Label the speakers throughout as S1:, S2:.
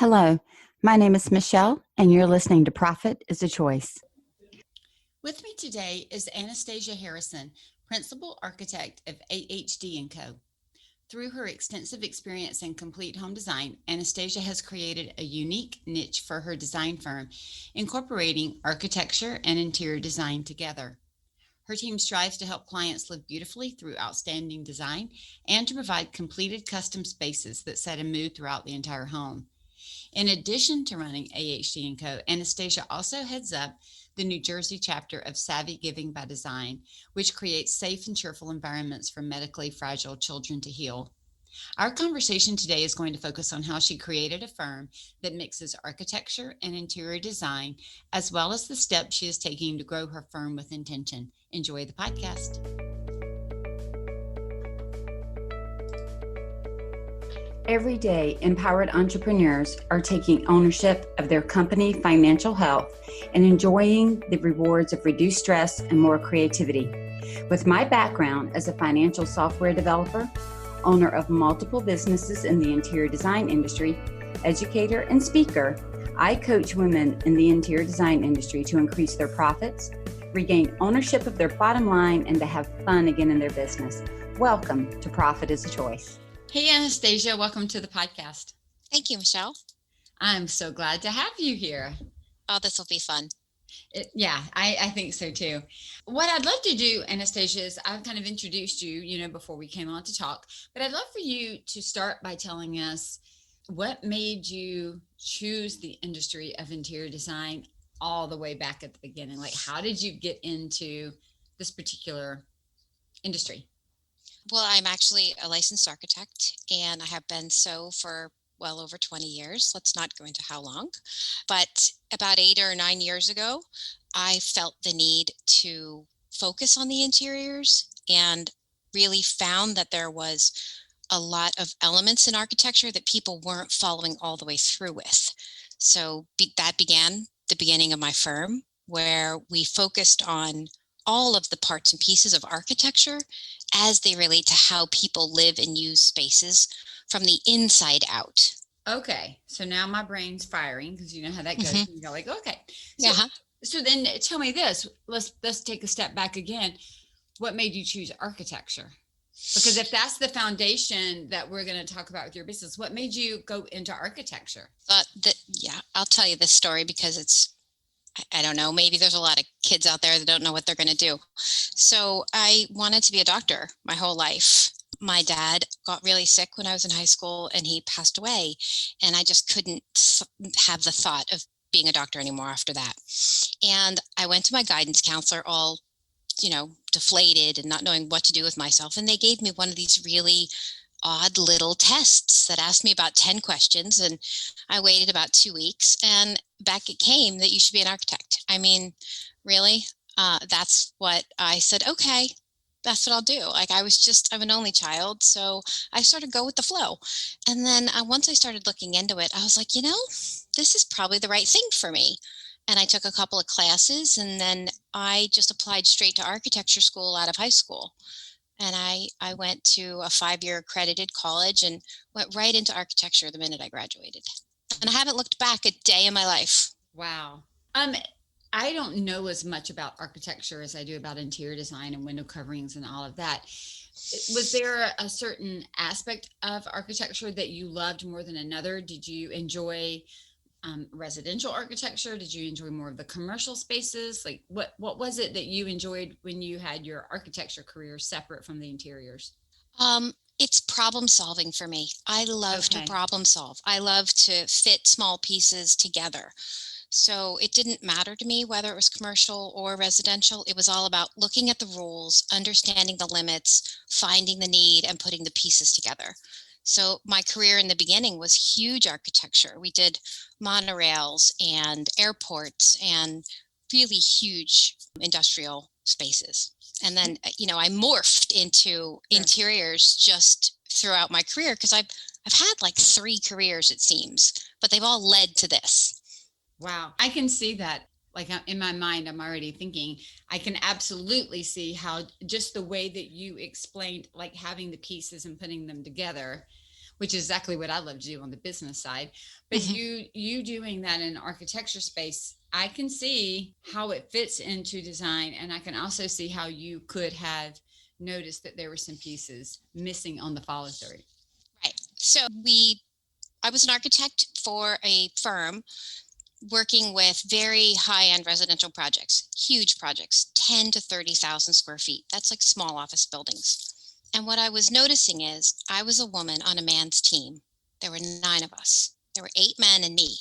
S1: Hello, my name is Michele, and you're listening to Profit is a Choice.
S2: With me today is Anastasia Harrison, Principal Architect of AHD Co. Through her extensive experience in complete home design, Anastasia has created a unique niche for her design firm, incorporating architecture and interior design together. Her team strives to help clients live beautifully through outstanding design and to provide completed custom spaces that set a mood throughout the entire home. In addition to running AHD & Co., Anastasia also heads up the New Jersey chapter of Savvy Giving by Design, which creates safe and cheerful environments for medically fragile children to heal. Our conversation today is going to focus on how she created a firm that mixes architecture and interior design, as well as the steps she is taking to grow her firm with intention. Enjoy the podcast.
S1: Every day, empowered entrepreneurs are taking ownership of their company financial health and enjoying the rewards of reduced stress and more creativity. With my background as a financial software developer, owner of multiple businesses in the interior design industry, educator, and speaker, I coach women in the interior design industry to increase their profits, regain ownership of their bottom line, and to have fun again in their business. Welcome to Profit is a Choice.
S2: Hey, Anastasia, welcome to the podcast.
S3: Thank you, Michele.
S2: I'm so glad to have you here.
S3: Oh, this will be fun.
S2: I think so too. What I'd love to do, Anastasia, is I've kind of introduced you, before we came on to talk, but I'd love for you to start by telling us what made you choose the industry of interior design all the way back at the beginning. Like, how did you get into this particular industry?
S3: Well, I'm actually a licensed architect, and I have been so for well over 20 years. Let's not go into how long. But about 8 or 9 years ago, I felt the need to focus on the interiors and really found that there was a lot of elements in architecture that people weren't following all the way through with. So that began the beginning of my firm, where we focused on all of the parts and pieces of architecture as they relate to how people live and use spaces from the inside out.
S2: Okay, so now my brain's firing because you know how that goes.
S3: Mm-hmm.
S2: You're like, okay.
S3: Yeah.
S2: So then tell me this. Let's take a step back again. What made you choose architecture? Because if that's the foundation that we're going to talk about with your business, what made you go into architecture?
S3: I'll tell you this story because I don't know, maybe there's a lot of kids out there that don't know what they're going to do. So I wanted to be a doctor my whole life. My dad got really sick when I was in high school and he passed away. And I just couldn't have the thought of being a doctor anymore after that. And I went to my guidance counselor all, deflated and not knowing what to do with myself. And they gave me one of these really odd little tests that asked me about 10 questions. And I waited about 2 weeks and back it came that you should be an architect. I mean, really? That's what I said. Okay, that's what I'll do. Like I'm an only child. So I sort of go with the flow. And then once I started looking into it, I was like, this is probably the right thing for me. And I took a couple of classes and then I just applied straight to architecture school out of high school. And I went to a 5-year accredited college and went right into architecture the minute I graduated. And I haven't looked back a day in my life.
S2: Wow. I don't know as much about architecture as I do about interior design and window coverings and all of that. Was there a certain aspect of architecture that you loved more than another? Did you enjoy residential architecture? Did you enjoy more of the commercial spaces? Like what was it that you enjoyed when you had your architecture career separate from the interiors?
S3: It's problem solving for me. I love to problem solve. I love to fit small pieces together. So it didn't matter to me whether it was commercial or residential. It was all about looking at the rules, understanding the limits, finding the need, and putting the pieces together. So my career in the beginning was huge architecture. We did monorails and airports and really huge industrial spaces. And then, I morphed into interiors just throughout my career because I've had like 3 careers, it seems, but they've all led to this.
S2: Wow. I can see that. Like in my mind, I'm already thinking, I can absolutely see how just the way that you explained, like having the pieces and putting them together. which is exactly what I love to do on the business side. But you doing that in architecture space, I can see how it fits into design. And I can also see how you could have noticed that there were some pieces missing on the follow through.
S3: Right. So I was an architect for a firm working with very high-end residential projects, huge projects, 10 to 30,000 square feet. That's like small office buildings. And what I was noticing is I was a woman on a man's team. There were 9 of us. There were 8 men and me.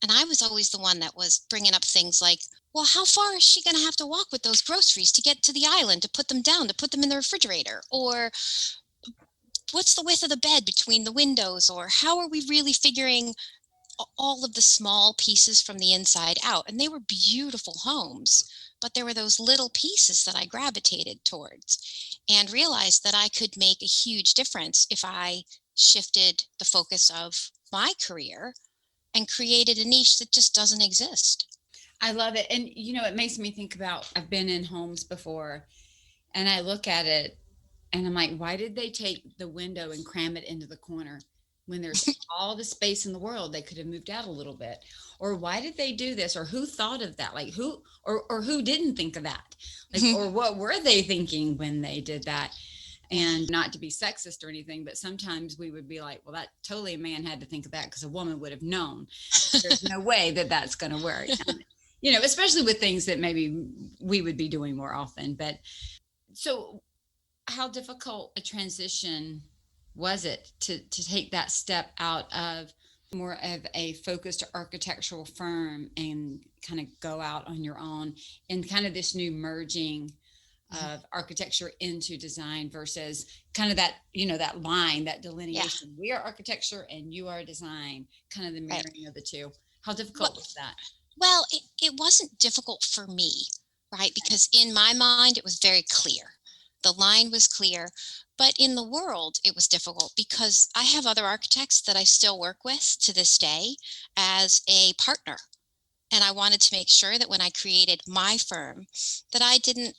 S3: And I was always the one that was bringing up things like, well, how far is she going to have to walk with those groceries to get to the island, to put them down, to put them in the refrigerator? Or what's the width of the bed between the windows? Or how are we really figuring all of the small pieces from the inside out? And they were beautiful homes, but there were those little pieces that I gravitated towards and realized that I could make a huge difference if I shifted the focus of my career and created a niche that just doesn't exist.
S2: I love it. And, it makes me think about, I've been in homes before and I look at it and I'm like, why did they take the window and cram it into the corner when there's all the space in the world? They could have moved out a little bit. Or why did they do this? Or who thought of that? Like who, or who didn't think of that? Like, or what were they thinking when they did that? And not to be sexist or anything, but sometimes we would be like, well, that totally a man had to think of that because a woman would have known. There's no way that that's going to work. Especially with things that maybe we would be doing more often. But so how difficult a transition was it to take that step out of more of a focused architectural firm and kind of go out on your own in kind of this new merging of architecture into design versus kind of that, that line, that delineation? We are architecture and you are design, kind of the marrying of the two. How difficult was that?
S3: Well, it wasn't difficult for me, right? Because in my mind, it was very clear. The line was clear, but in the world, it was difficult because I have other architects that I still work with to this day as a partner. And I wanted to make sure that when I created my firm, that I didn't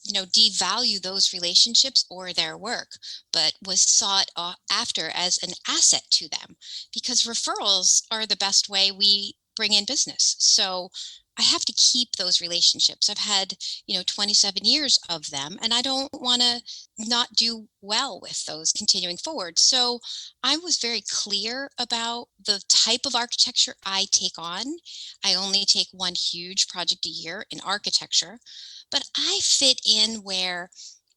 S3: devalue those relationships or their work, but was sought after as an asset to them, because referrals are the best way we bring in business. So I have to keep those relationships. I've had, 27 years of them, and I don't want to not do well with those continuing forward. So I was very clear about the type of architecture I take on. I only take one huge project a year in architecture, but I fit in where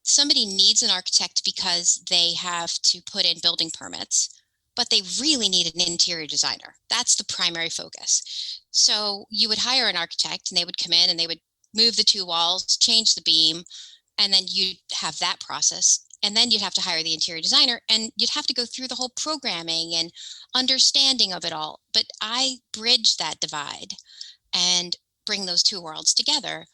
S3: somebody needs an architect because they have to put in building permits, but they really need an interior designer. That's the primary focus. So you would hire an architect and they would come in and they would move the 2 walls, change the beam, and then you'd have that process. And then you'd have to hire the interior designer and you'd have to go through the whole programming and understanding of it all. But I bridge that divide and bring those 2 worlds together.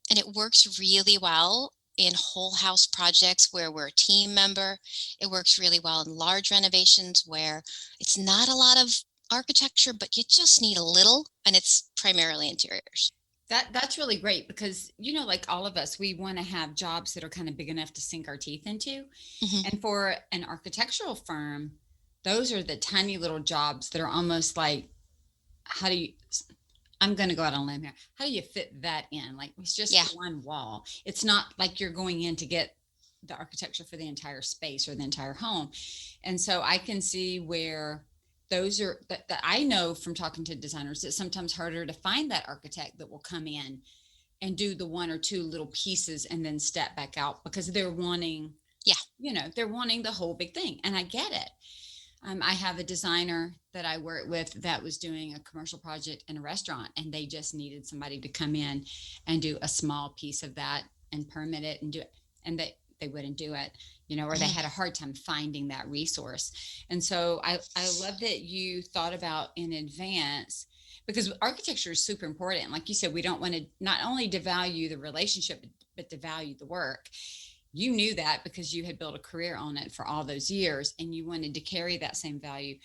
S3: And it works really well in whole house projects where we're a team member. It works really well in large renovations where it's not a lot of architecture, but you just need a little, and it's primarily interiors.
S2: That's really great because, like all of us, we want to have jobs that are kind of big enough to sink our teeth into. And for an architectural firm, those are the tiny little jobs that are almost like, I'm going to go out on a limb here. How do you fit that in? Like it's just one wall. It's not like you're going in to get the architecture for the entire space or the entire home. And so I can see where those are that I know from talking to designers, it's sometimes harder to find that architect that will come in and do the 1 or 2 little pieces and then step back out because they're wanting, they're wanting the whole big thing. And I get it. I have a designer that I work with that was doing a commercial project in a restaurant, and they just needed somebody to come in and do a small piece of that and permit it and do it. And they wouldn't do it, or they had a hard time finding that resource. And so I love that you thought about in advance, because architecture is super important. Like you said, we don't want to not only devalue the relationship, but devalue the work. You knew that because you had built a career on it for all those years and you wanted to carry that same value,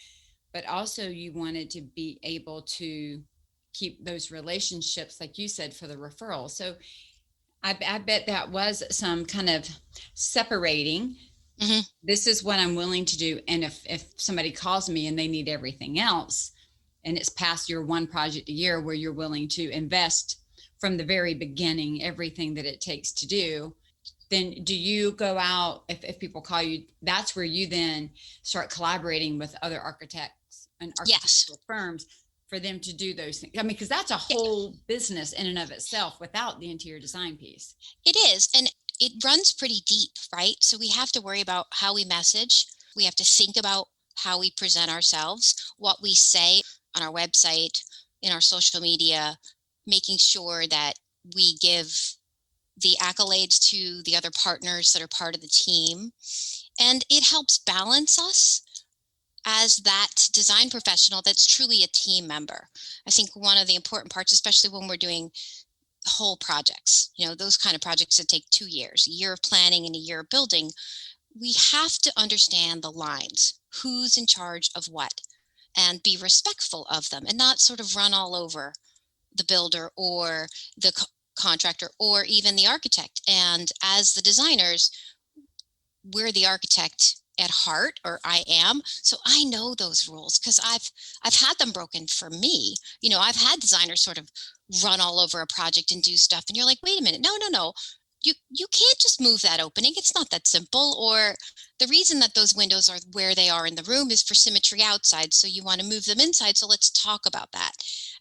S2: but also you wanted to be able to keep those relationships, like you said, for the referral. So I bet that was some kind of separating
S3: Mm-hmm.
S2: This is what I'm willing to do. And if somebody calls me and they need everything else, and it's past your one project a year where you're willing to invest from the very beginning, everything that it takes to do, then do you go out, if people call you, that's where you then start collaborating with other architects and
S3: Yes.
S2: architectural firms for them to do those things? I mean, because that's a
S3: Yeah,
S2: whole business in and of itself without the interior design piece.
S3: it is. And it runs pretty deep, right? So we have to worry about how we message. We have to think about how we present ourselves, what we say on our website, in our social media, making sure that we give the accolades to the other partners that are part of the team. And it helps balance us as that design professional that's truly a team member. I think one of the important parts, especially when we're doing whole projects, those kind of projects that take 2 years, a year of planning and a year of building, we have to understand the lines, who's in charge of what, and be respectful of them and not sort of run all over the builder or the contractor or even the architect. And as the designers, we're the architect at heart, or I am. So I know those rules because I've had them broken for me. I've had designers sort of run all over a project and do stuff. And you're like, wait a minute, no. You can't just move that opening. It's not that simple. Or the reason that those windows are where they are in the room is for symmetry outside. So you want to move them inside. So let's talk about that,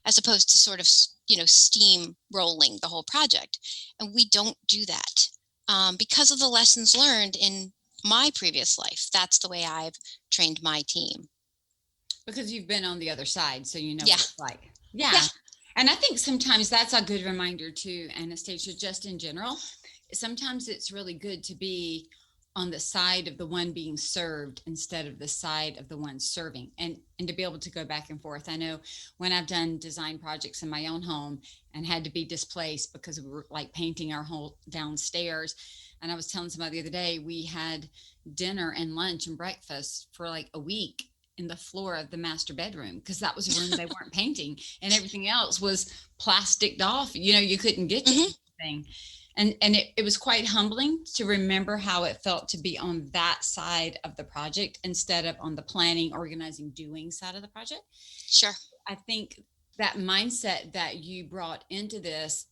S3: as opposed to sort of, steam rolling the whole project. And we don't do that. Because of the lessons learned in my previous life. That's the way I've trained my team.
S2: Because you've been on the other side, so you know
S3: Yeah.
S2: what it's like. Yeah. And I think sometimes that's a good reminder too, Anastasia, just in general. Sometimes it's really good to be on the side of the one being served instead of the side of the one serving, and to be able to go back and forth. I know when I've done design projects in my own home and had to be displaced because we were like painting our whole downstairs, and I was telling somebody the other day, we had dinner and lunch and breakfast for like a week in the floor of the master bedroom because that was a room they weren't painting, and everything else was plasticed off. You couldn't get to anything. And it was quite humbling to remember how it felt to be on that side of the project instead of on the planning, organizing, doing side of the project.
S3: Sure.
S2: I think that mindset that you brought into this,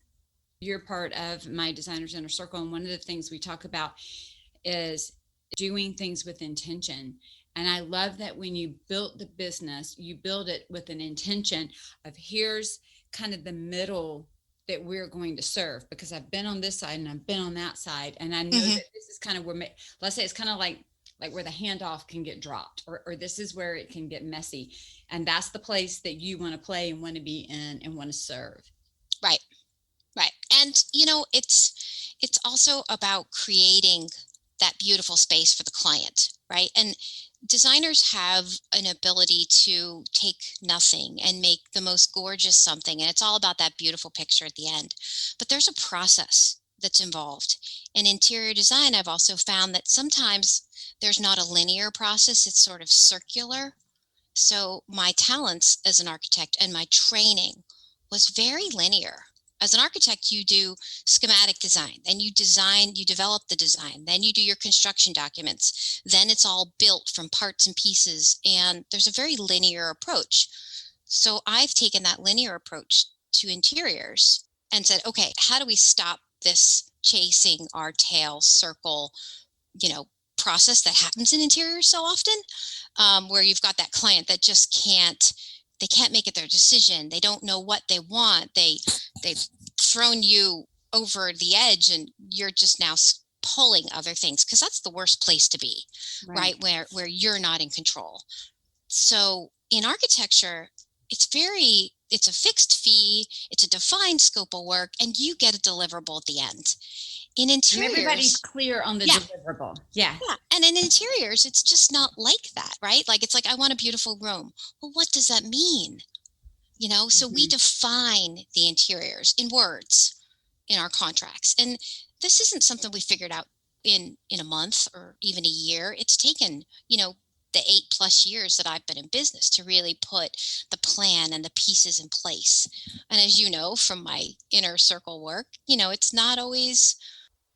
S2: you're part of my Designers Inner Circle. And one of the things we talk about is doing things with intention. And I love that when you built the business, you build it with an intention of here's kind of the middle that we're going to serve, because I've been on this side and I've been on that side. And I know that this is kind of where, let's say it's kind of like where the handoff can get dropped, or this is where it can get messy. And that's the place that you want to play and want to be in and want to serve.
S3: Right. Right. And, it's also about creating that beautiful space for the client, right? And designers have an ability to take nothing and make the most gorgeous something. And it's all about that beautiful picture at the end. But there's a process that's involved. In interior design, I've also found that sometimes there's not a linear process. It's sort of circular. So my talents as an architect and my training was very linear. As an architect, you do schematic design, then you develop the design, then you do your construction documents, then it's all built from parts and pieces, and there's a very linear approach. So I've taken that linear approach to interiors and said, okay, how do we stop this chasing our tail circle, process that happens in interiors so often, where you've got that client that just can't make it their decision. They don't know what they want. They've thrown you over the edge and you're just now pulling other things, because that's the worst place to be, right? Where you're not in control. So in architecture, it's a fixed fee, it's a defined scope of work, and you get a deliverable at the end. In interiors,
S2: and everybody's clear on the deliverable. Yeah.
S3: And in interiors, it's just not like that, right? Like, it's like, I want a beautiful room. Well, what does that mean? So we define the interiors in words in our contracts. And this isn't something we figured out in a month or even a year. It's taken, the 8+ years that I've been in business to really put the plan and the pieces in place. And as you know, from my inner circle work, it's not always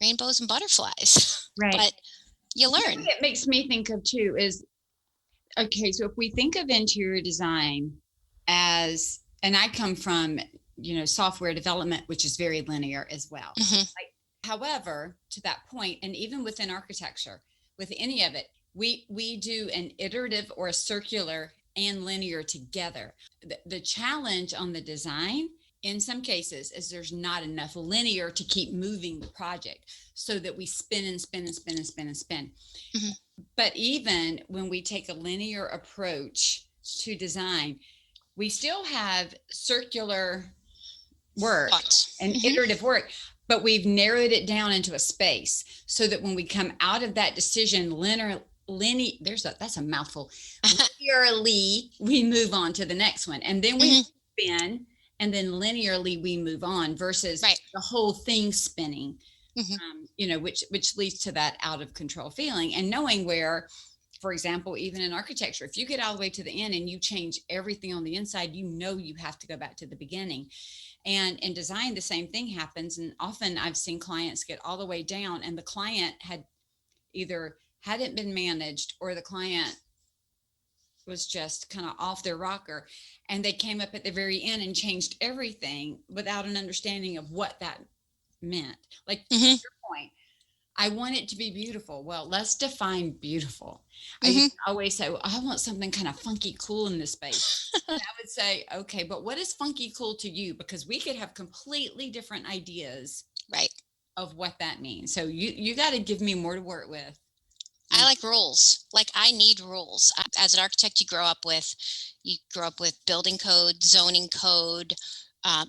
S3: rainbows and butterflies.
S2: Right.
S3: But You learn.
S2: It makes me think of too is, okay, so if we think of interior design as, and I come from, software development, which is very linear as well. Like, however, to that point, and even within architecture, with any of it, we do an iterative or a circular and linear together. The challenge on the design in some cases is there's not enough linear to keep moving the project, so that we spin and spin and spin and spin and spin. But even when we take a linear approach to design, we still have circular work and iterative work, but we've narrowed it down into a space so that when we come out of that decision, that's a mouthful. Linearly, we move on to the next one, and then we spin, and then linearly we move on versus the whole thing spinning. Which leads to that out of control feeling, and knowing where, for example, even in architecture, if you get all the way to the end and you change everything on the inside, you have to go back to the beginning. And in design, the same thing happens. And often I've seen clients get all the way down, and the client hadn't been managed, or the client was just kind of off their rocker, and they came up at the very end and changed everything without an understanding of what that meant. Like your point, I want it to be beautiful. Well, let's define beautiful. I used to always say, well, I want something kind of funky cool in this space. And I would say, okay, but what is funky cool to you? Because we could have completely different ideas of what that means. So you got to give me more to work with.
S3: I like rules. Like, I need rules. As an architect, you grow up with building code, zoning code,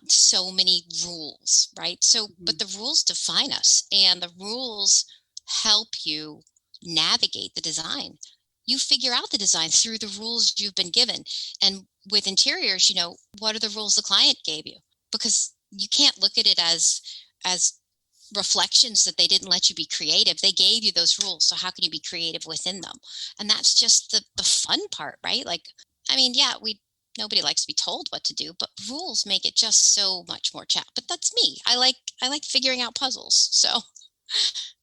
S3: so many rules, right? So, but the rules define us, and the rules help you navigate the design. You figure out the design through the rules you've been given. And with interiors, what are the rules the client gave you? Because you can't look at it as reflections that they didn't let you be creative. They gave you those rules. So how can you be creative within them? And that's just the fun part, right? Like, I mean, nobody likes to be told what to do, but rules make it just so much more but that's me. I like figuring out puzzles. So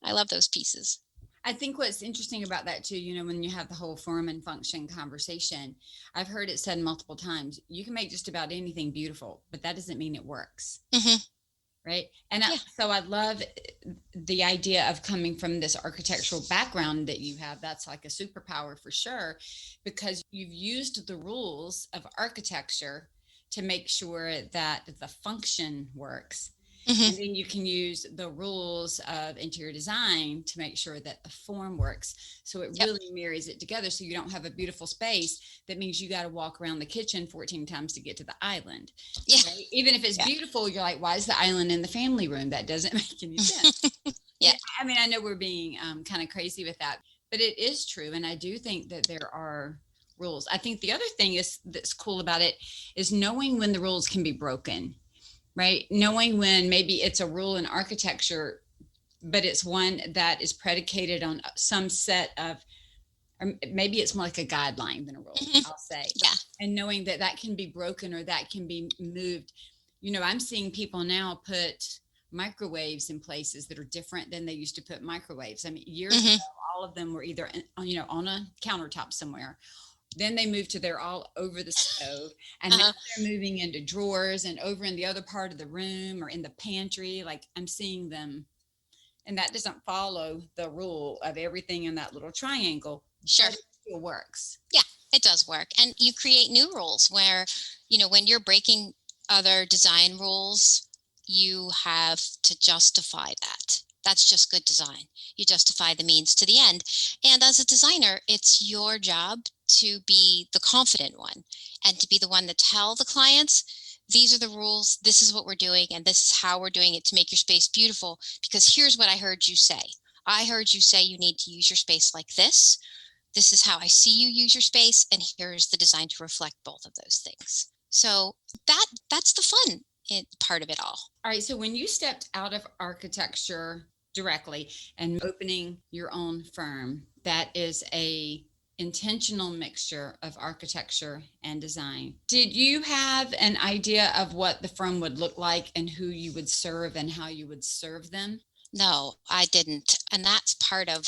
S3: I love those pieces.
S2: I think what's interesting about that too, when you have the whole form and function conversation, I've heard it said multiple times, you can make just about anything beautiful, but that doesn't mean it works. Right. And so I love the idea of coming from this architectural background that you have. That's like a superpower for sure, because you've used the rules of architecture to make sure that the function works. And then you can use the rules of interior design to make sure that the form works. So it really marries it together. So you don't have a beautiful space that means you got to walk around the kitchen 14 times to get to the island. Right? Even if it's beautiful, you're like, why is the island in the family room? That doesn't make any sense. I mean, I know we're being kind of crazy with that, but it is true. And I do think that there are rules. I think the other thing that's cool about it is knowing when the rules can be broken. Right? Knowing when maybe it's a rule in architecture, but it's one that is predicated on some set of, or maybe it's more like a guideline than a rule, I'll say. And knowing that can be broken or that can be moved. I'm seeing people now put microwaves in places that are different than they used to put microwaves. I mean, years ago, all of them were either, on a countertop somewhere. Then they moved to they're all over the stove, and now they're moving into drawers and over in the other part of the room or in the pantry. Like, I'm seeing them, and that doesn't follow the rule of everything in that little triangle.
S3: Sure.
S2: But it still works. Yeah,
S3: it does work. And you create new rules where, when you're breaking other design rules, you have to justify that. That's just good design. You justify the means to the end. And as a designer, it's your job to be the confident one and to be the one to tell the clients, these are the rules, this is what we're doing, and this is how we're doing it to make your space beautiful. Because here's what I heard you say. I heard you say you need to use your space like this. This is how I see you use your space, and here's the design to reflect both of those things. So that's the fun part of it all.
S2: All right. So when you stepped out of architecture directly and opening your own firm, that is a intentional mixture of architecture and design. Did you have an idea of what the firm would look like and who you would serve and how you would serve them?
S3: No, I didn't. And that's part of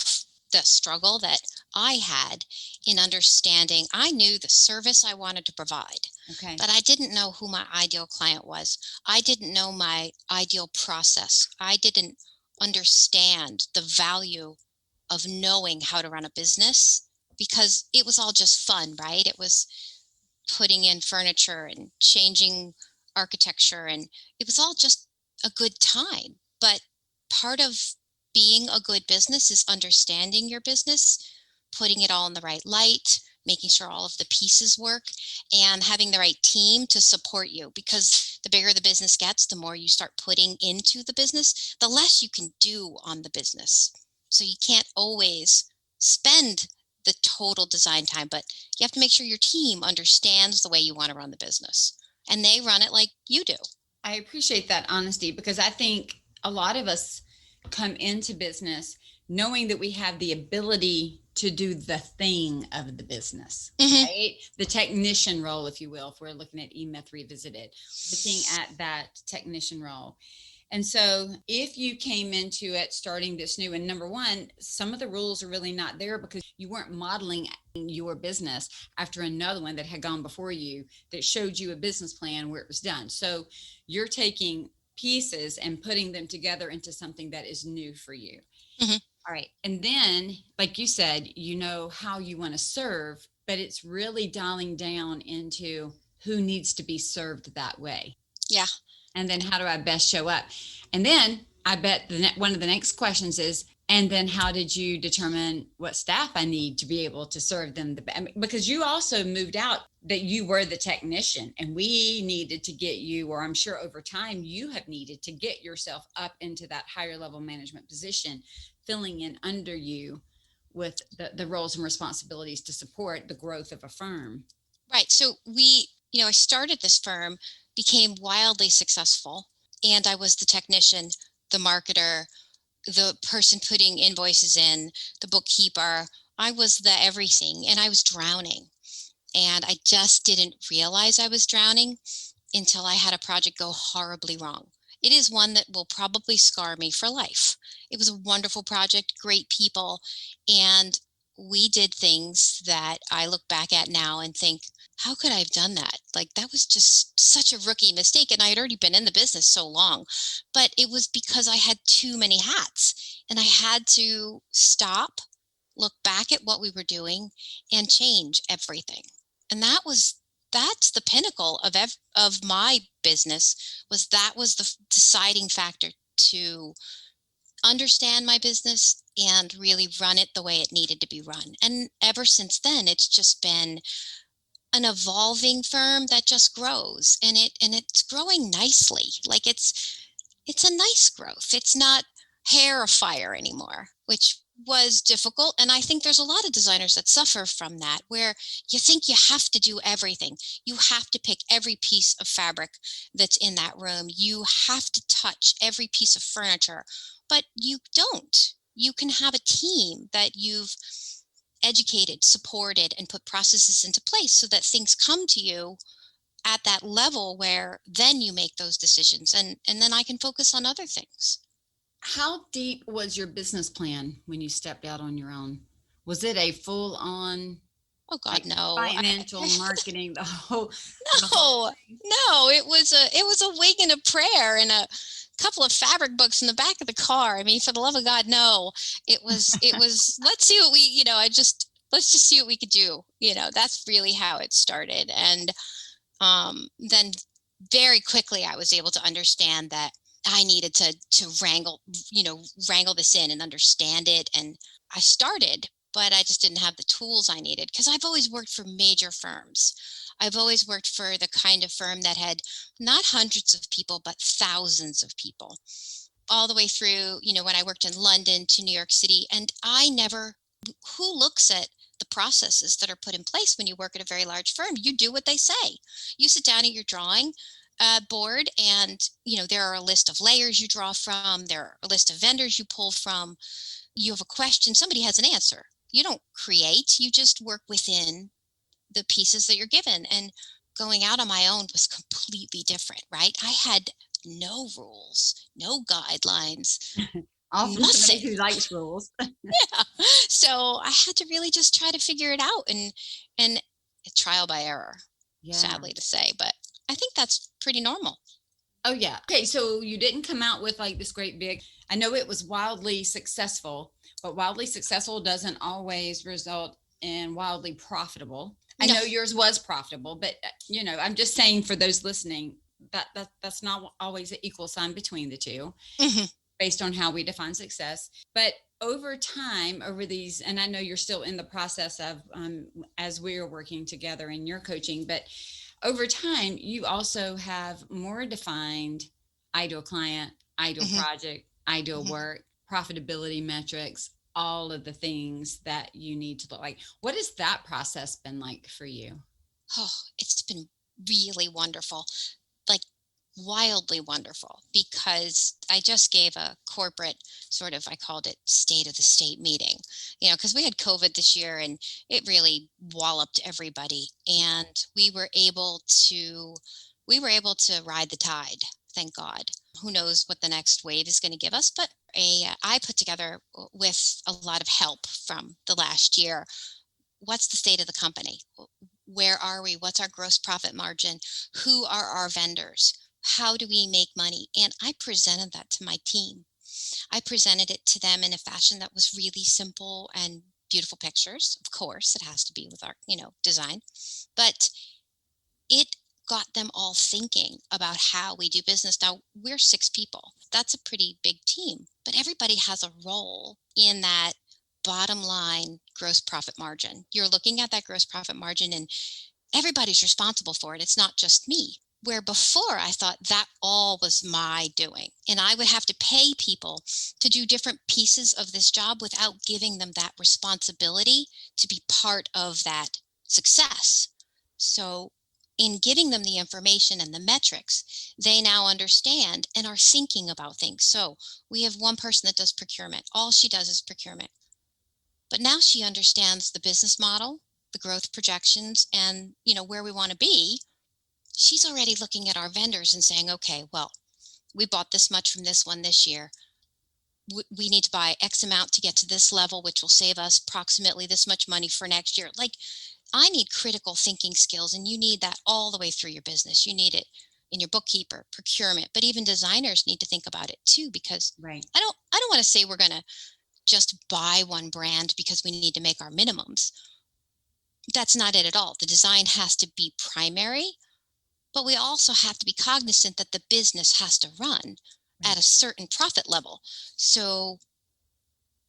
S3: the struggle that I had in understanding. I knew the service I wanted to provide,
S2: Okay.
S3: but I didn't know who my ideal client was. I didn't know my ideal process. I didn't understand the value of knowing how to run a business because it was all just fun, right? It was putting in furniture and changing architecture, and it was all just a good time. But part of being a good business is understanding your business, putting it all in the right light, making sure all of the pieces work, and having the right team to support you. Because the bigger the business gets, the more you start putting into the business, the less you can do on the business. So you can't always spend the total design time, but you have to make sure your team understands the way you want to run the business and they run it like you do.
S2: I appreciate that honesty, because I think a lot of us come into business knowing that we have the ability to do the thing of the business, right? The technician role, if you will, if we're looking at eMyth Revisited, looking at that technician role. And so if you came into it starting this new, and number one, some of the rules are really not there because you weren't modeling your business after another one that had gone before you that showed you a business plan where it was done. So you're taking pieces and putting them together into something that is new for you. All right. And then, like you said, you know how you want to serve, but it's really dialing down into who needs to be served that way.
S3: Yeah.
S2: And then how do I best show up? And then I bet one of the next questions is, and then how did you determine what staff I need to be able to serve them? Because you also moved out that you were the technician, and we needed to get you, or I'm sure over time you have needed to get yourself up into that higher level management position, filling in under you with the roles and responsibilities to support the growth of a firm.
S3: Right. So I started this firm, became wildly successful, and I was the technician, the marketer, the person putting invoices in, the bookkeeper. I was the everything, and I was drowning. And I just didn't realize I was drowning until I had a project go horribly wrong. It is one that will probably scar me for life. It was a wonderful project, great people, and we did things that I look back at now and think, how could I have done that? Like, that was just such a rookie mistake. And I had already been in the business so long, but it was because I had too many hats and I had to stop, look back at what we were doing, and change everything. And that's the pinnacle of my business. Was the deciding factor to understand my business and really run it the way it needed to be run. And ever since then, it's just been an evolving firm that just grows, and it's growing nicely. Like it's a nice growth. It's not hair of fire anymore, which was difficult. And I think there's a lot of designers that suffer from that, where you think you have to do everything. You have to pick every piece of fabric that's in that room. You have to touch every piece of furniture, but you don't. You can have a team that you've educated, supported, and put processes into place so that things come to you at that level where then you make those decisions, and then I can focus on other things.
S2: How deep was your business plan when you stepped out on your own? Was it a full on,
S3: Oh God,
S2: like,
S3: no.
S2: financial marketing, the whole thing?
S3: No, it was a wing and a prayer and a couple of fabric books in the back of the car. I mean, for the love of God, no. It was let's see what let's just see what we could do. That's really how it started. And then very quickly I was able to understand that I needed to wrangle this in and understand it. And I started, but I just didn't have the tools I needed, because I've always worked for major firms. I've always worked for the kind of firm that had not hundreds of people, but thousands of people, all the way through, when I worked in London to New York City. And who looks at the processes that are put in place when you work at a very large firm? You do what they say. You sit down at your drawing board, and there are a list of layers you draw from, there are a list of vendors you pull from. You have a question, somebody has an answer. You don't create, you just work within the pieces that you're given. And going out on my own was completely different, right? I had no rules, no guidelines.
S1: Often
S3: nothing.
S1: somebody who likes rules.
S3: Yeah. So I had to really just try to figure it out and trial by error,
S1: Yeah.
S3: sadly to say, but I think that's pretty normal.
S2: Oh yeah. Okay, so you didn't come out with like this great big, I know it was wildly successful, but wildly successful doesn't always result in wildly profitable. I
S3: No.
S2: know yours was profitable, but I'm just saying for those listening that's not always an equal sign between the two
S3: Mhm.
S2: based on how we define success. But over time, over these, and I know you're still in the process of as we are working together in your coaching, but over time, you also have more defined ideal client, ideal
S3: Mhm.
S2: project, ideal
S3: Mhm.
S2: work, profitability metrics, all of the things that you need to look like. What has that process been like for you?
S3: Oh, it's been really wonderful. Like wildly wonderful, because I just gave a corporate sort of, I called it state of the state meeting, because we had COVID this year and it really walloped everybody. And we were able to ride the tide. Thank God. Who knows what the next wave is going to give us, but I put together with a lot of help from the last year. What's the state of the company? Where are we? What's our gross profit margin? Who are our vendors? How do we make money? And I presented that to my team. I presented it to them in a fashion that was really simple and beautiful pictures. Of course, it has to be with our, design, but it got them all thinking about how we do business. Now, we're 6 people. That's a pretty big team, but everybody has a role in that bottom line gross profit margin. You're looking at that gross profit margin and everybody's responsible for it. It's not just me. Where before I thought that all was my doing, and I would have to pay people to do different pieces of this job without giving them that responsibility to be part of that success. So in giving them the information and the metrics, they now understand and are thinking about things. So we have one person that does procurement. All she does is procurement. But now she understands the business model, the growth projections, and where we want to be. She's already looking at our vendors and saying, okay, well, we bought this much from this one this year. We need to buy X amount to get to this level, which will save us approximately this much money for next year. Like, I need critical thinking skills, and you need that all the way through your business. You need it in your bookkeeper, procurement, but even designers need to think about it too, because
S2: Right.
S3: I don't want to say we're going to just buy one brand because we need to make our minimums. That's not it at all. The design has to be primary, but we also have to be cognizant that the business has to run at a certain profit level. So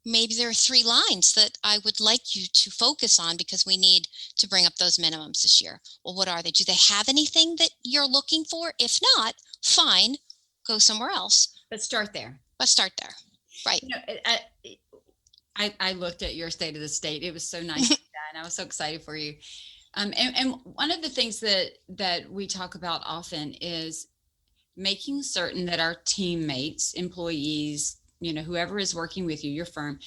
S3: maybe there are 3 lines that I would like you to focus on because we need to bring up those minimums this year. Well, what are they? Do they have anything that you're looking for? If not, fine, go somewhere else.
S2: But start there.
S3: But start there. Right.
S2: I looked at your state of the state. It was so nice to see that, and I was so excited for you. And one of the things that we talk about often is making certain that our teammates, employees, whoever is working with you, your firm,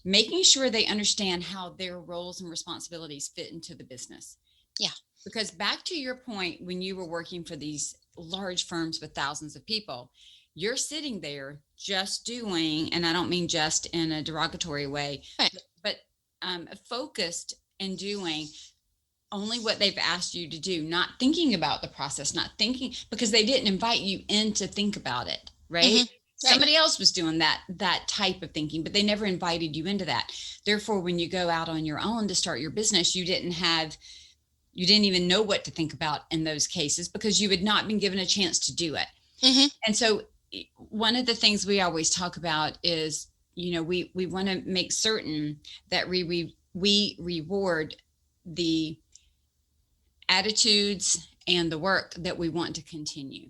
S2: making sure they understand how their roles and responsibilities fit into the business.
S3: Yeah.
S2: Because back to your point, when you were working for these large firms with thousands of people, you're sitting there just doing, and I don't mean just in a derogatory way,
S3: Right.
S2: but focused and doing only what they've asked you to do, not thinking about the process, not thinking, because they didn't invite you in to think about it, right?
S3: Mm-hmm.
S2: Somebody else was doing that type of thinking, but they never invited you into that. Therefore, when you go out on your own to start your business, you didn't even know what to think about in those cases because you had not been given a chance to do it.
S3: Mm-hmm.
S2: And so one of the things we always talk about is, we want to make certain that we reward the attitudes and the work that we want to continue.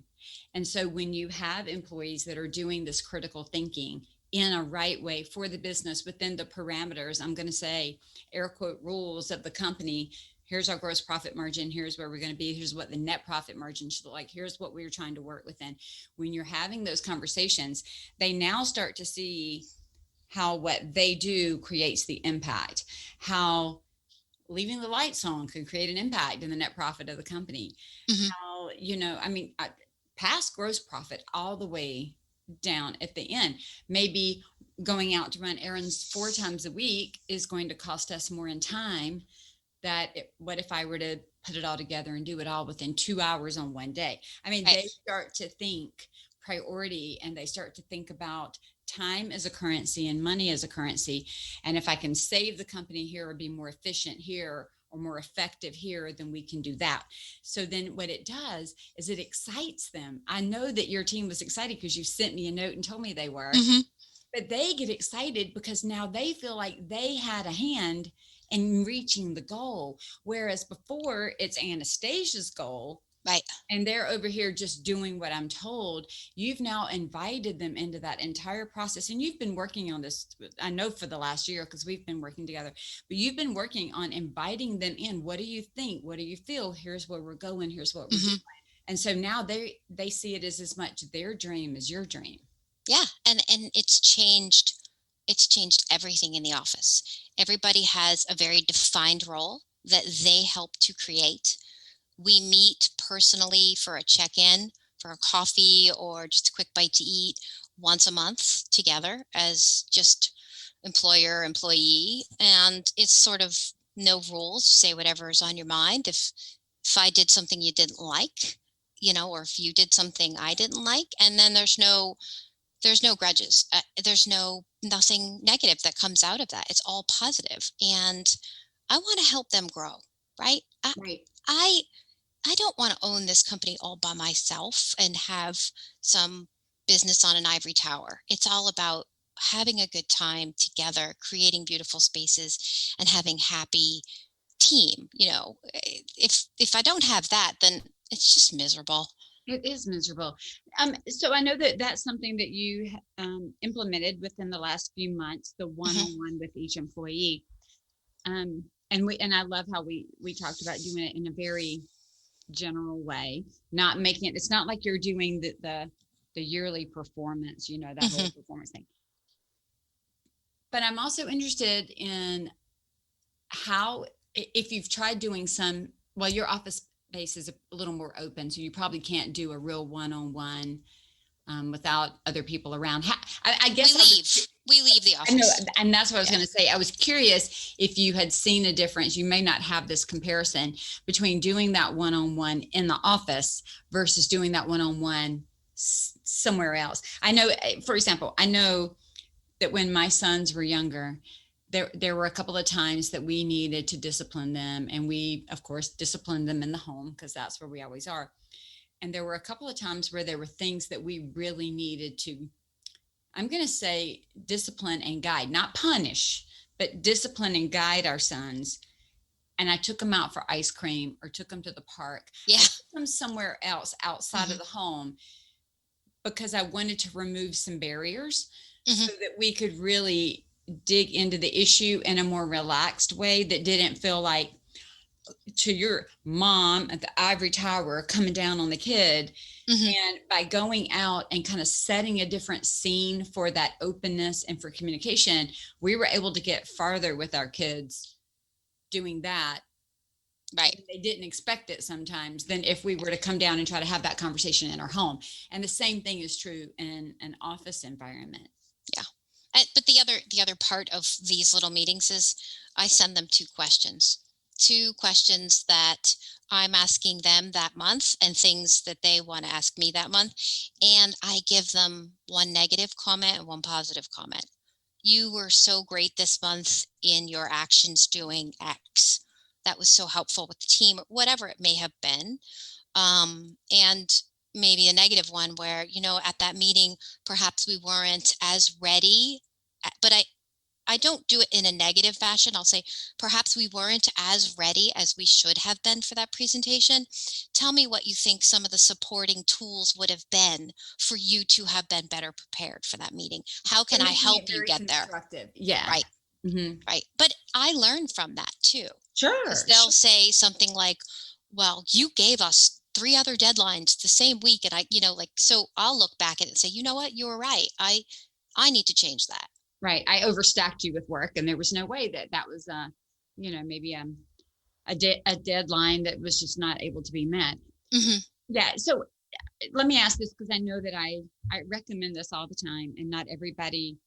S2: And so when you have employees that are doing this critical thinking in a right way for the business within the parameters, I'm going to say air quote rules of the company, here's our gross profit margin, here's where we're going to be, here's what the net profit margin should look like, here's what we're trying to work within. When you're having those conversations, they now start to see how what they do creates the impact, how leaving the lights on could create an impact in the net profit of the company.
S3: Mm-hmm.
S2: How, past gross profit all the way down at the end. Maybe going out to run errands 4 times a week is going to cost us more in time. What if I were to put it all together and do it all within 2 hours on one day? I mean,
S3: Right.
S2: they start to think priority, and they start to think about time as a currency and money as a currency. And if I can save the company here or be more efficient here or more effective here, then we can do that. So then what it does is it excites them. I know that your team was excited because you sent me a note and told me they were, but they get excited because now they feel like they had a hand in reaching the goal. Whereas before it's Anastasia's goal.
S3: Right.
S2: And they're over here just doing what I'm told. You've now invited them into that entire process. And you've been working on this, I know, for the last year, because we've been working together, but you've been working on inviting them in. What do you think? What do you feel? Here's where we're going. Here's what we're doing. And so now they see it as much their dream as your dream.
S3: Yeah. And it's changed everything in the office. Everybody has a very defined role that they help to create. We meet personally for a check-in, for a coffee, or just a quick bite to eat once a month together as just employer, employee. And it's sort of no rules. Say whatever is on your mind. If I did something you didn't like, or if you did something I didn't like, and then there's no grudges. There's nothing negative that comes out of that. It's all positive. And I want to help them grow, right?
S2: Right.
S3: I don't want to own this company all by myself and have some business on an ivory tower. It's all about having a good time together, creating beautiful spaces, and having happy team. If I don't have that, then it's just miserable.
S2: It is miserable. So I know that that's something that you implemented within the last few months, the one-on-one with each employee. And I love how we talked about doing it in a very general way, not making it, it's not like you're doing the yearly performance, that whole performance thing. But I'm also interested in how, if you've tried doing your office space is a little more open, so you probably can't do a real one-on-one without other people around. I guess
S3: we leave the office.
S2: I know, and that's what I was going to say. I was curious if you had seen a difference. You may not have this comparison between doing that one-on-one in the office versus doing that one-on-one somewhere else. I know, for example, that when my sons were younger, there were a couple of times that we needed to discipline them, and we, of course, disciplined them in the home because that's where we always are. And there were a couple of times where there were things that we really needed to, I'm going to say, discipline and guide, not punish, but discipline and guide our sons. And I took them out for ice cream or took them to the park.
S3: Yeah.
S2: I took them somewhere else outside of the home because I wanted to remove some barriers so that we could really dig into the issue in a more relaxed way that didn't feel like to your mom at the ivory tower coming down on the kid. And by going out and kind of setting a different scene for that openness and for communication, we were able to get farther with our kids doing that.
S3: Right.
S2: They didn't expect it sometimes than if we were to come down and try to have that conversation in our home. And the same thing is true in an office environment.
S3: Yeah. But the other part of these little meetings is I send them two questions that I'm asking them that month and things that they want to ask me that month. And I give them one negative comment and one positive comment. You were so great this month in your actions doing X. That was so helpful with the team, or whatever it may have been. And maybe a negative one where, at that meeting, perhaps we weren't as ready, but I don't do it in a negative fashion. I'll say, perhaps we weren't as ready as we should have been for that presentation. Tell me what you think some of the supporting tools would have been for you to have been better prepared for that meeting. How can I help you get there?
S2: Yeah.
S3: Right. Right. But I learn from that too.
S2: Sure.
S3: Because they'll say something like, well, you gave us 3 other deadlines the same week. And so I'll look back at it and say, you know what? You were right. I need to change that.
S2: Right. I overstacked you with work, and there was no way that was, maybe a deadline that was just not able to be met. Yeah. So let me ask this, because I know that I recommend this all the time, and not everybody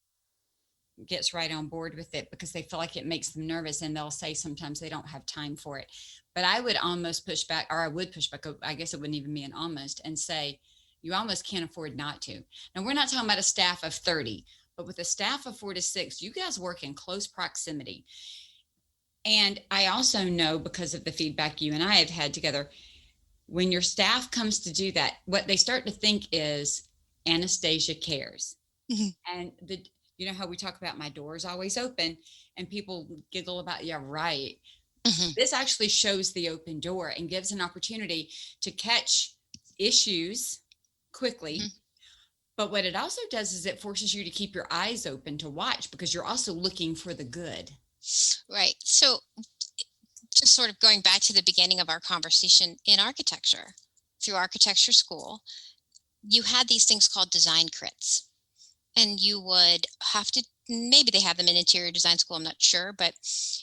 S2: gets right on board with it because they feel like it makes them nervous, and they'll say sometimes they don't have time for it. But I would almost push back, or I would push back, I guess it wouldn't even be an almost, and say you almost can't afford not to. Now, we're not talking about a staff of 30, but with a staff of 4 to 6, you guys work in close proximity. And I also know, because of the feedback you and I have had together, when your staff comes to do that, what they start to think is Anastasia cares. And you know how we talk about my door is always open, and people giggle about, yeah, right. This actually shows the open door and gives an opportunity to catch issues quickly. But what it also does is it forces you to keep your eyes open to watch, because you're also looking for the good.
S3: Right. So just sort of going back to the beginning of our conversation, in architecture, through architecture school, you had these things called design crits, and you would have to, maybe they have them in interior design school, I'm not sure, but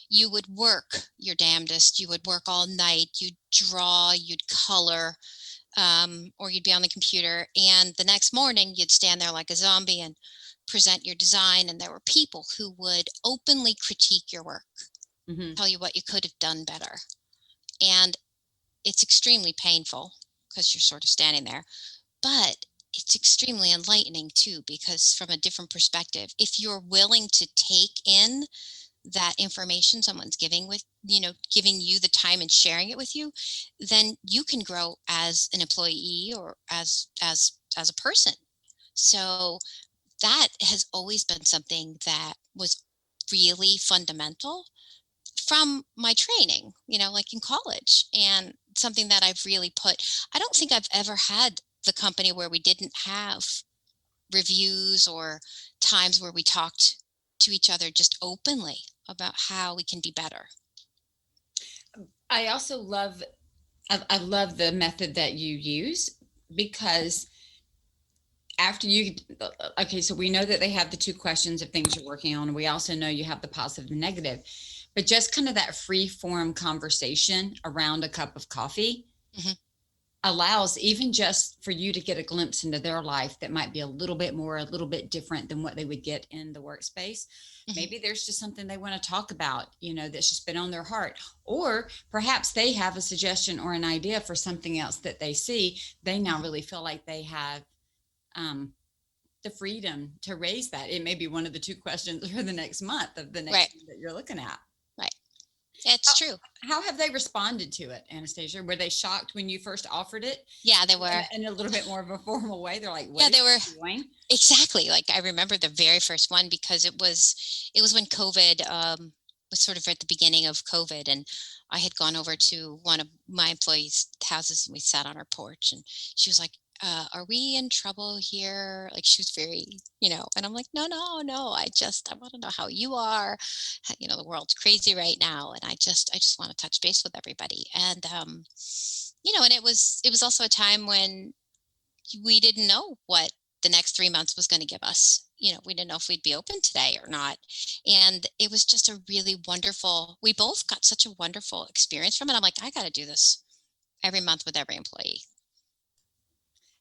S3: you would work your damnedest. You would work all night, you'd draw, you'd color, or you'd be on the computer, and the next morning you'd stand there like a zombie and present your design. And there were people who would openly critique your work, tell you what you could have done better. And it's extremely painful because you're sort of standing there, but it's extremely enlightening too, because from a different perspective, if you're willing to take in that information someone's giving you the time and sharing it with you, then you can grow as an employee or as a person. So that has always been something that was really fundamental from my training, like in college, and something that I've really I don't think I've ever had the company where we didn't have reviews or times where we talked to each other just openly about how we can be better.
S2: I also love the method that you use, because so we know that they have the 2 questions of things you're working on, and we also know you have the positive and negative, but just kind of that free form conversation around a cup of coffee allows even just for you to get a glimpse into their life that might be a little bit different than what they would get in the workspace. Maybe there's just something they want to talk about, that's just been on their heart, or perhaps they have a suggestion or an idea for something else that they see. They now really feel like they have the freedom to raise that. It may be one of the 2 questions for the next month of the next one that you're looking at.
S3: Right. It's true.
S2: How have they responded to it, Anastasia? Were they shocked when you first offered it?
S3: Yeah, they were.
S2: In a little bit more of a formal way. They're like,
S3: what they were
S2: doing?
S3: Exactly. Like, I remember the very first one, because it was when COVID was sort of at the beginning of COVID, and I had gone over to one of my employees' houses, and we sat on our porch, and she was like, are we in trouble here? Like, she was very, and I'm like, no, I want to know how you are. The world's crazy right now, and I just want to touch base with everybody. And, and it was also a time when we didn't know what the next 3 months was going to give us. We didn't know if we'd be open today or not. And it was just a really wonderful, we both got such a wonderful experience from it. I'm like, I got to do this every month with every employee.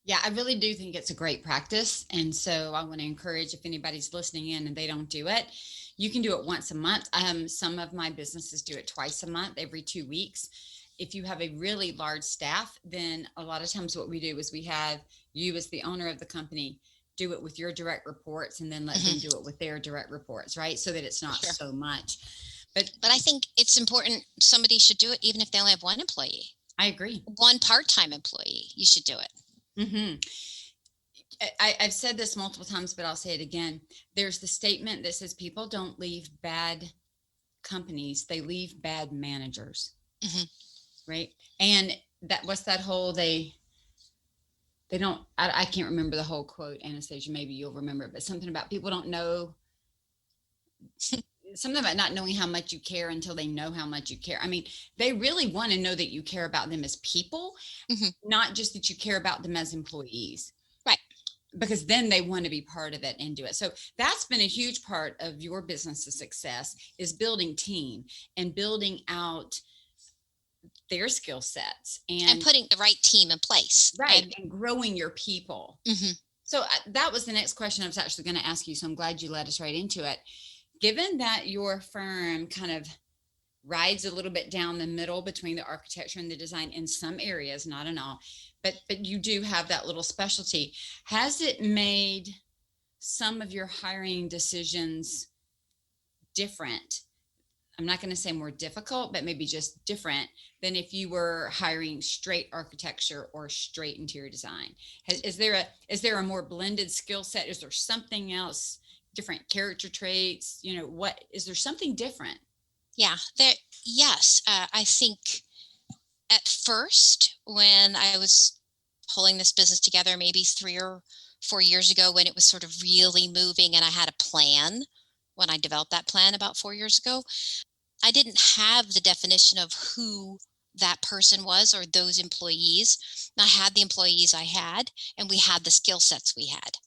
S2: Yeah, I really do think it's a great practice. And so I want to encourage, if anybody's listening in and they don't do it, you can do it once a month. Some of my businesses do it twice a month, every 2 weeks. If you have a really large staff, then a lot of times what we do is we have you, as the owner of the company, do it with your direct reports, and then let them do it with their direct reports, right? So that it's not so much. But
S3: I think it's important. Somebody should do it even if they only have one employee.
S2: I agree.
S3: One part-time employee, you should do it.
S2: I've said this multiple times, but I'll say it again. There's the statement that says people don't leave bad companies, they leave bad managers. Right. And what's that whole, they don't, I can't remember the whole quote, Anastasia, maybe you'll remember it, but something about people don't know, something about not knowing how much you care until they know how much you care. I mean, they really want to know that you care about them as people, not just that you care about them as employees.
S3: Right.
S2: Because then they want to be part of it and do it. So that's been a huge part of your business's success, is building team and building out their skill sets
S3: and putting the right team in place.
S2: Right. And growing your people.
S3: Mm-hmm.
S2: So that was the next question I was actually going to ask you. So I'm glad you led us right into it. Given that your firm kind of rides a little bit down the middle between the architecture and the design in some areas, not in all, but you do have that little specialty. Has it made some of your hiring decisions different? I'm not going to say more difficult, but maybe just different than if you were hiring straight architecture or straight interior design. Is there a more blended skill set? Is there something else, different character traits? What is there something different?
S3: Yeah, yes. I think at first, when I was pulling this business together, maybe 3 or 4 years ago, when it was sort of really moving and I had a plan, when I developed that plan about 4 years ago, I didn't have the definition of who that person was or those employees. I had the employees I had, and we had the skill sets we had.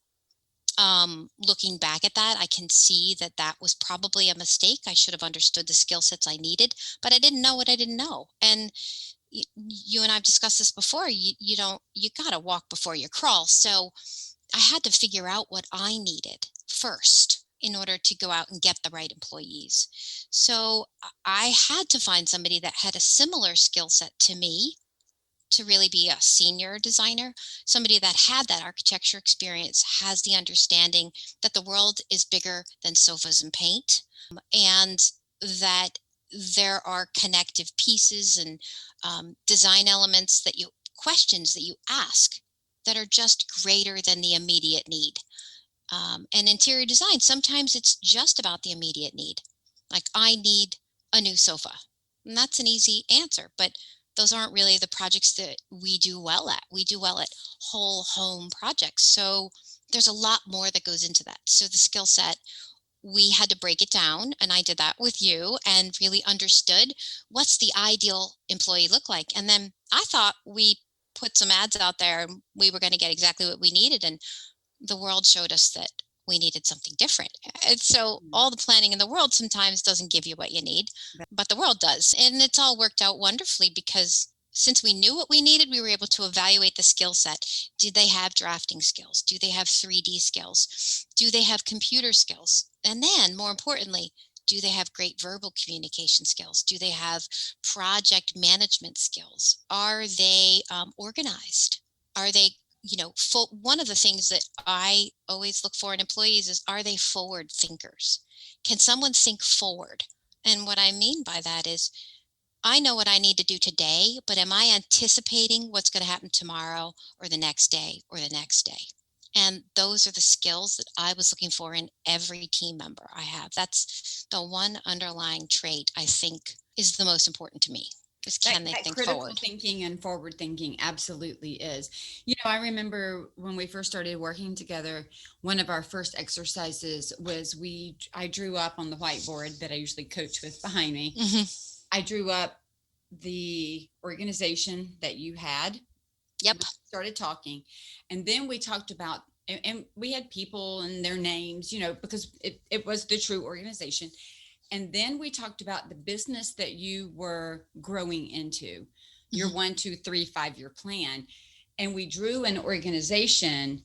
S3: Looking back at that, I can see that was probably a mistake. I should have understood the skill sets I needed, but I didn't know what I didn't know. And you and I've discussed this before. You got to walk before you crawl. So I had to figure out what I needed first in order to go out and get the right employees. So I had to find somebody that had a similar skill set to me to really be a senior designer, somebody that had that architecture experience, has the understanding that the world is bigger than sofas and paint, and that there are connective pieces and design elements questions that you ask that are just greater than the immediate need. And interior design, sometimes it's just about the immediate need. Like, I need a new sofa. And that's an easy answer, but those aren't really the projects that we do well at. We do well at whole home projects. So there's a lot more that goes into that. So the skill set, we had to break it down, and I did that with you and really understood what's the ideal employee look like. And then I thought we put some ads out there and we were going to get exactly what we needed. And the world showed us that we needed something different. And so all the planning in the world sometimes doesn't give you what you need, but the world does. And it's all worked out wonderfully because since we knew what we needed, we were able to evaluate the skill set. Do they have drafting skills? Do they have 3D skills? Do they have computer skills? And then, more importantly, do they have great verbal communication skills? Do they have project management skills? Are they organized? Are they one of the things that I always look for in employees is, are they forward thinkers? Can someone think forward? And what I mean by that is, I know what I need to do today, but am I anticipating what's going to happen tomorrow or the next day or the next day? And those are the skills that I was looking for in every team member I have. That's the one underlying trait I think is the most important to me. Can they think
S2: critical
S3: forward?
S2: Thinking and forward thinking absolutely is. I remember when we first started working together, one of our first exercises was I drew up on the whiteboard that I usually coach with behind me.
S3: Mm-hmm.
S2: I drew up the organization that you had.
S3: Yep.
S2: We started talking, and then we talked about, and we had people and their names, because it was the true organization. And then we talked about the business that you were growing into, your 1, 2, 3, 5-year plan. And we drew an organization,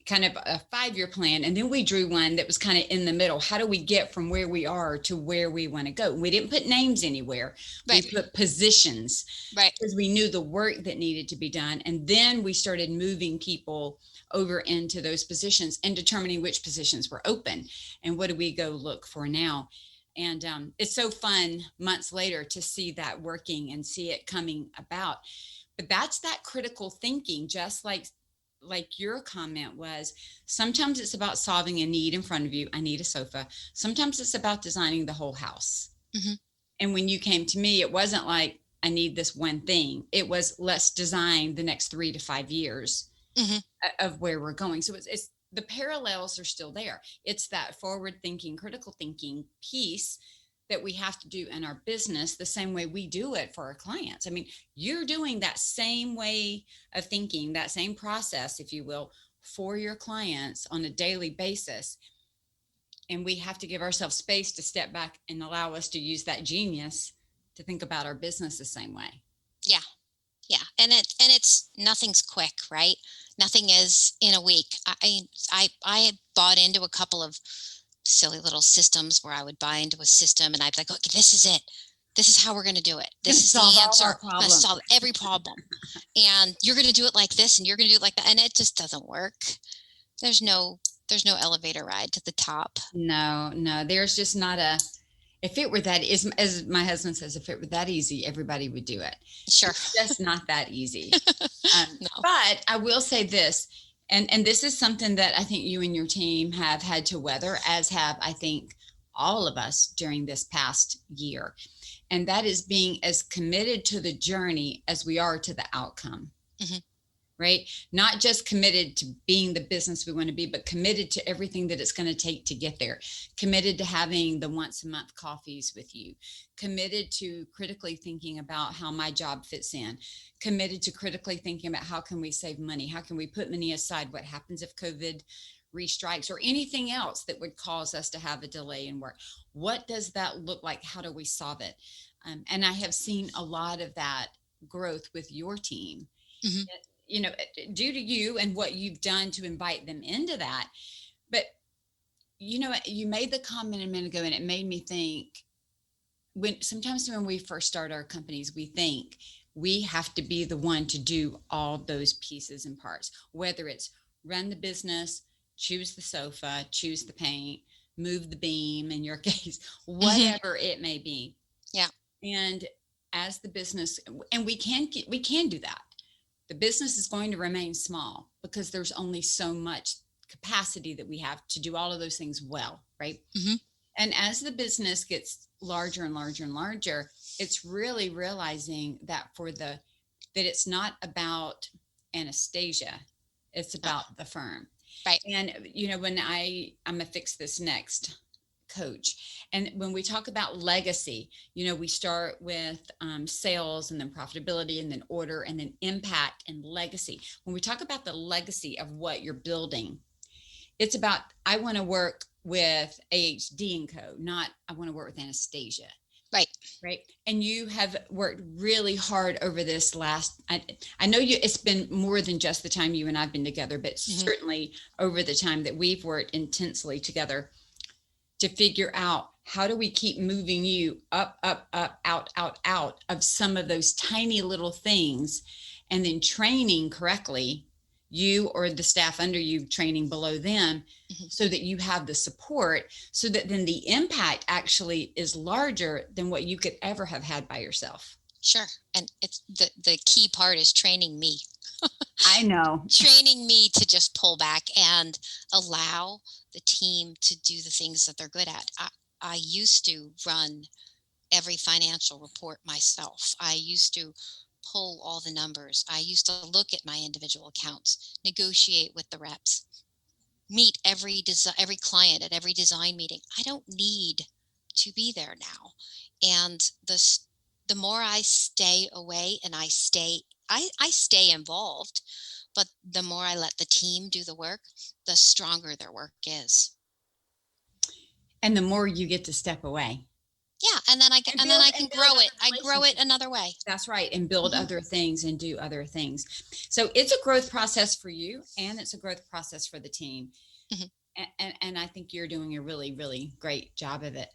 S2: kind of a 5-year plan. And then we drew one that was kind of in the middle. How do we get from where we are to where we want to go? We didn't put names anywhere. Right. We put positions, right? Because we knew the work that needed to be done. And then we started moving people over into those positions and determining which positions were open and what do we go look for now. And it's so fun months later to see that working and see it coming about. But that's that critical thinking, just like your comment was. Sometimes it's about solving a need in front of you. I need a sofa. Sometimes it's about designing the whole house. Mm-hmm. And when you came to me, it wasn't like, I need this one thing. It was, let's design the next 3 to 5 years mm-hmm. of where we're going. So it's the parallels are still there. It's that forward thinking, critical thinking piece that we have to do in our business the same way we do it for our clients. I mean, you're doing that same way of thinking, that same process, if you will, for your clients on a daily basis. And we have to give ourselves space to step back and allow us to use that genius to think about our business the same way.
S3: Yeah. Yeah. And it's nothing's quick, right? Nothing is in a week. I bought into a couple of silly little systems where I would buy into a system and I'd be like, okay, this is it. This is how we're going to do it. This is
S1: Solve
S3: the
S1: all
S3: answer.
S1: our
S3: I'm going to
S1: problems.
S3: solve every problem. And you're going to do it like this and you're going to do it like that. And it just doesn't work. There's no elevator ride to the top.
S2: No, there's just not a, if it were that, as my husband says, if it were that easy, everybody would do it.
S3: Sure.
S2: It's just not that easy.
S3: No.
S2: But I will say this, and this is something that I think you and your team have had to weather, as have, I think, all of us during this past year. And that is being as committed to the journey as we are to the outcome.
S3: Mhm.
S2: Right? Not just committed to being the business we want to be, but committed to everything that it's going to take to get there. Committed to having the once a month coffees with you. Committed to critically thinking about how my job fits in. Committed to critically thinking about how can we save money? How can we put money aside? What happens if COVID restrikes or anything else that would cause us to have a delay in work? What does that look like? How do we solve it? And I have seen a lot of that growth with your team.
S3: Mhm.
S2: You know, due to you and what you've done to invite them into that. But, you know, you made the comment a minute ago and it made me think, sometimes when we first start our companies, we think we have to be the one to do all those pieces and parts, whether it's run the business, choose the sofa, choose the paint, move the beam, in your case, whatever it may be.
S3: Yeah.
S2: And as the business, and we can do that. The business is going to remain small because there's only so much capacity that we have to do all of those things well, right?
S3: Mhm.
S2: And as the business gets larger and larger and larger, it's really realizing that that it's not about Anastasia, it's about the firm.
S3: Right.
S2: And you know, when I'm a Fix This Next coach, and when we talk about legacy, you know, we start with sales and then profitability and then order and then impact and legacy. When we talk about the legacy of what you're building, it's about, I want to work with AHD Co, not I want to work with Anastasia. Right. And you have worked really hard over this last, I know it's been more than just the time you and I've been together, but certainly over the time that we've worked intensely together to figure out how do we keep moving you up, out of some of those tiny little things, and then training correctly, you or the staff under you training below them, so that you have the support, so that then the impact actually is larger than what you could ever have had by yourself.
S3: Sure. And it's the key part is training me.
S2: I know.
S3: Training me to just pull back and allow the team to do the things that they're good at. I used to run every financial report myself. I used to pull all the numbers. I used to look at my individual accounts, negotiate with the reps, meet every client at every design meeting. I don't need to be there now. And the more I stay away and I stay involved, but the more I let the team do the work, the stronger their work is.
S2: And the more you get to step away.
S3: Yeah, and then I can grow it. I grow it another way.
S2: That's right, and build other things and do other things. So it's a growth process for you, and it's a growth process for the team. And I think you're doing a really, really great job of it.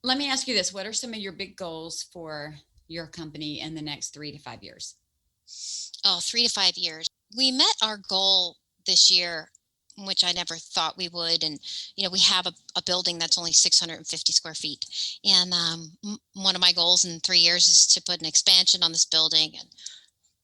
S2: Let me ask you this: what are some of your big goals for your company in the next 3 to 5 years?
S3: Oh, 3 to 5 years. We met our goal this year, which I never thought we would. And, you know, we have a building that's only 650 square feet. And one of my goals in 3 years is to put an expansion on this building and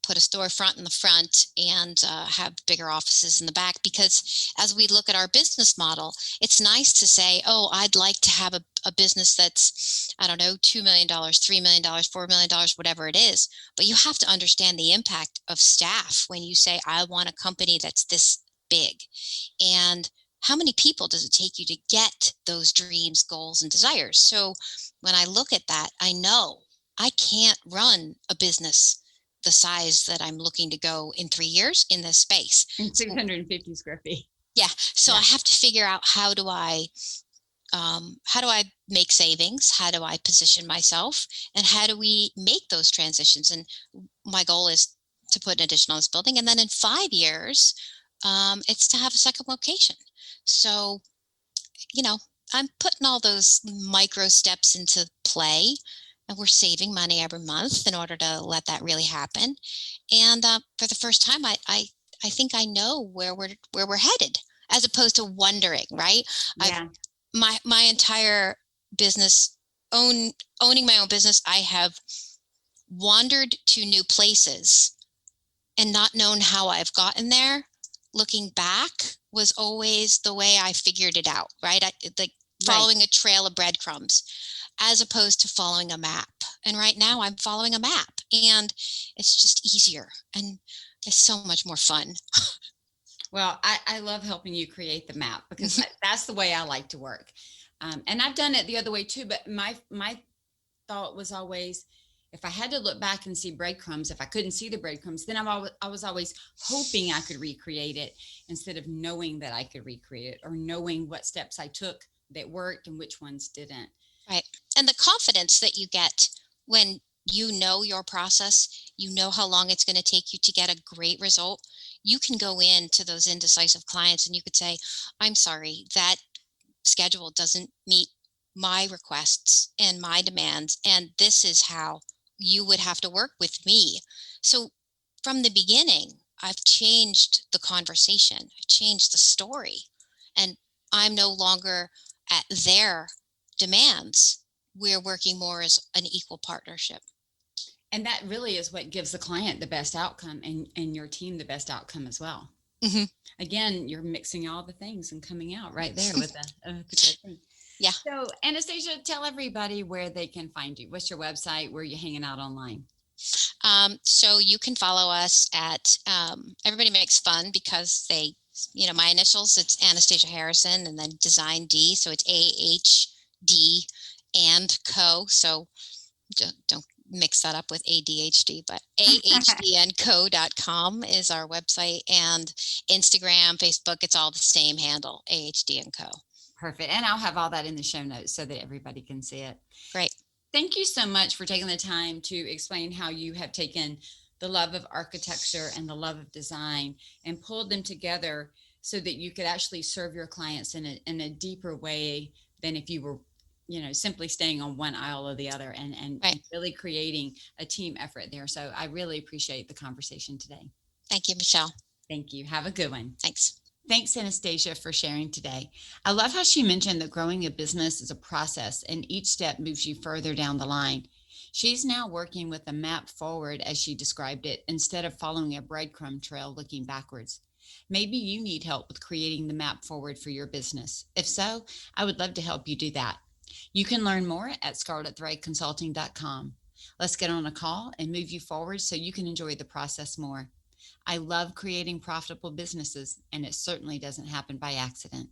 S3: put a storefront in the front and have bigger offices in the back. Because as we look at our business model, it's nice to say, oh, I'd like to have a business that's, I don't know, $2 million, $3 million, $4 million, whatever it is. But you have to understand the impact of staff when you say, I want a company that's this big. And how many people does it take you to get those dreams, goals, and desires? So when I look at that, I know I can't run a business the size that I'm looking to go in 3 years in this space.
S2: In 650 square feet.
S3: Yeah. So I have to figure out, how do I how do I make savings? How do I position myself? And how do we make those transitions? And my goal is to put an addition on this building. And then in 5 years, it's to have a second location. So, I'm putting all those micro steps into play, and we're saving money every month in order to let that really happen. And for the first time, I think I know where we're headed, as opposed to wondering. Right?
S1: Yeah.
S3: My entire business, owning my own business, I have wandered to new places and not known how I've gotten there. Looking back was always the way I figured it out, right? Like following a trail of breadcrumbs, as opposed to following a map. And right now I'm following a map, and it's just easier and it's so much more fun.
S2: Well, I love helping you create the map, because that's the way I like to work. And I've done it the other way too, but my thought was always, if I had to look back and see breadcrumbs, if I couldn't see the breadcrumbs, then I was always hoping I could recreate it, instead of knowing that I could recreate it, or knowing what steps I took that worked and which ones didn't.
S3: Right. And the confidence that you get when you know your process, you know how long it's going to take you to get a great result. You can go into those indecisive clients and you could say, I'm sorry, that schedule doesn't meet my requests and my demands, and this is how you would have to work with me. So from the beginning, I've changed the conversation, I've changed the story, and I'm no longer at their demands. We're working more as an equal partnership.
S2: And that really is what gives the client the best outcome, and your team the best outcome as well.
S3: Mm-hmm.
S2: Again, you're mixing all the things and coming out right there with a good thing.
S3: Yeah.
S2: So, Anastasia, tell everybody where they can find you. What's your website? Where are you hanging out online?
S3: So you can follow us at Everybody Makes Fun, because they, my initials, it's Anastasia Harrison, and then Design D. So it's AHD and Co. So don't mix that up with ADHD, but ahdnco.com is our website, and Instagram, Facebook, it's all the same handle, AHD and Co.
S2: Perfect. And I'll have all that in the show notes so that everybody can see it.
S3: Great.
S2: Thank you so much for taking the time to explain how you have taken the love of architecture and the love of design and pulled them together so that you could actually serve your clients in a deeper way than if you were, simply staying on one aisle or the other, and
S3: right.
S2: really creating a team effort there. So I really appreciate the conversation today.
S3: Thank you, Michele.
S2: Thank you. Have a good one.
S3: Thanks.
S2: Thanks, Anastasia, for sharing today. I love how she mentioned that growing a business is a process, and each step moves you further down the line. She's now working with a map forward, as she described it, instead of following a breadcrumb trail looking backwards. Maybe you need help with creating the map forward for your business. If so, I would love to help you do that. You can learn more at scarletthreadconsulting.com. Let's get on a call and move you forward so you can enjoy the process more. I love creating profitable businesses, and it certainly doesn't happen by accident.